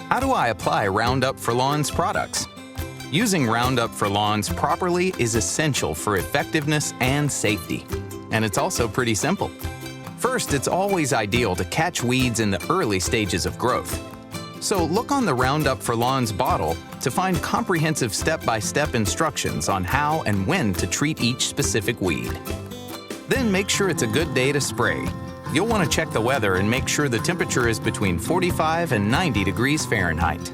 How do I apply Roundup for Lawns products? Using Roundup for Lawns properly is essential for effectiveness and safety. And it's also pretty simple. First, it's always ideal to catch weeds in the early stages of growth. So look on the Roundup for Lawns bottle to find comprehensive step-by-step instructions on how and when to treat each specific weed. Then make sure it's a good day to spray. You'll want to check the weather and make sure the temperature is between 45 and 90 degrees Fahrenheit.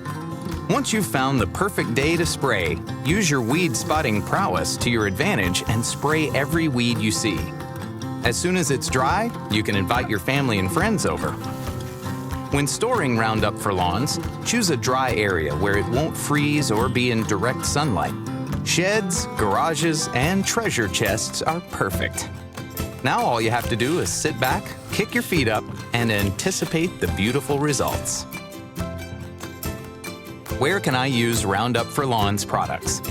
Once you've found the perfect day to spray, use your weed spotting prowess to your advantage and spray every weed you see. As soon as it's dry, you can invite your family and friends over. When storing Roundup for Lawns, choose a dry area where it won't freeze or be in direct sunlight. Sheds, garages, and treasure chests are perfect. Now all you have to do is sit back, kick your feet up, and anticipate the beautiful results. Where can I use Roundup for Lawns products?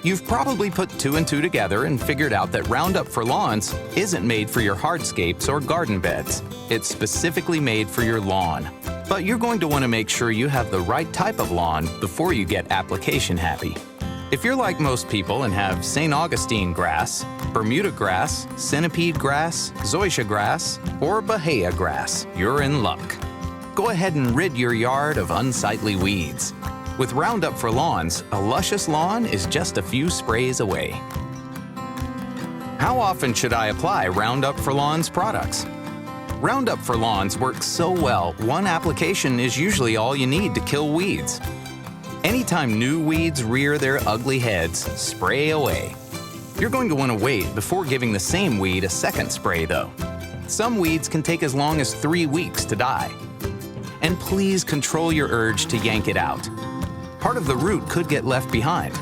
You've probably put two and two together and figured out that Roundup for Lawns isn't made for your hardscapes or garden beds. It's specifically made for your lawn. But you're going to want to make sure you have the right type of lawn before you get application happy. If you're like most people and have St. Augustine grass, Bermuda grass, centipede grass, zoysia grass, or bahia grass, you're in luck. Go ahead and rid your yard of unsightly weeds. With Roundup for Lawns, a luscious lawn is just a few sprays away. How often should I apply Roundup for Lawns products? Roundup for Lawns works so well, one application is usually all you need to kill weeds. Anytime new weeds rear their ugly heads, spray away. You're going to want to wait before giving the same weed a second spray though. Some weeds can take as long as 3 weeks to die. And please control your urge to yank it out. Part of the root could get left behind,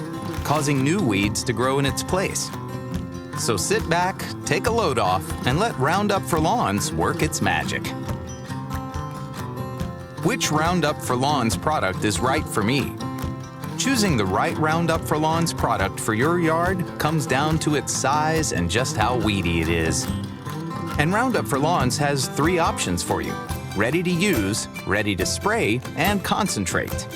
causing new weeds to grow in its place. So sit back, take a load off, and let Roundup for Lawns work its magic. Which Roundup for Lawns product is right for me? Choosing the right Roundup for Lawns product for your yard comes down to its size and just how weedy it is. And Roundup for Lawns has 3 options for you: ready to use, ready to spray, and concentrate.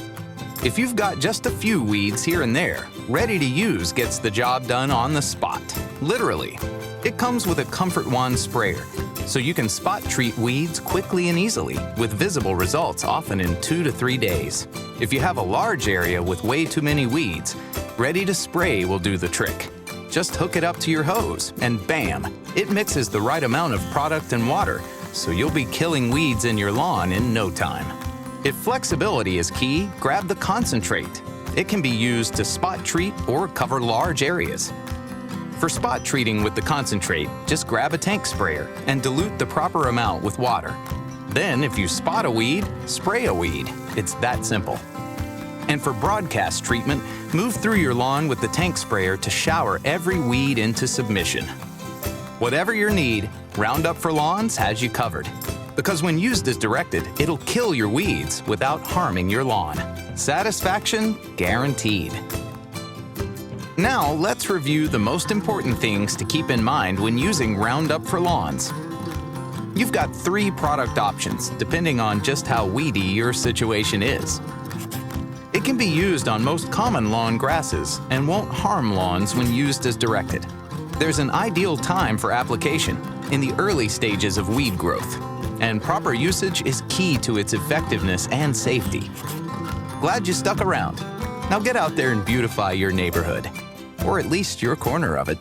If you've got just a few weeds here and there, ready to use gets the job done on the spot, literally. It comes with a Comfort Wand sprayer, so you can spot treat weeds quickly and easily, with visible results often in 2 to 3 days. If you have a large area with way too many weeds, ready to spray will do the trick. Just hook it up to your hose, and bam, it mixes the right amount of product and water, so you'll be killing weeds in your lawn in no time. If flexibility is key, grab the concentrate. It can be used to spot treat or cover large areas. For spot treating with the concentrate, just grab a tank sprayer and dilute the proper amount with water. Then, if you spot a weed, spray a weed. It's that simple. And for broadcast treatment, move through your lawn with the tank sprayer to shower every weed into submission. Whatever your need, Roundup for Lawns has you covered. Because when used as directed, it'll kill your weeds without harming your lawn. Satisfaction guaranteed. Now, let's review the most important things to keep in mind when using Roundup for Lawns. You've got 3 product options, depending on just how weedy your situation is. It can be used on most common lawn grasses and won't harm lawns when used as directed. There's an ideal time for application, in the early stages of weed growth, and proper usage is key to its effectiveness and safety. Glad you stuck around. Now get out there and beautify your neighborhood, or at least your corner of it.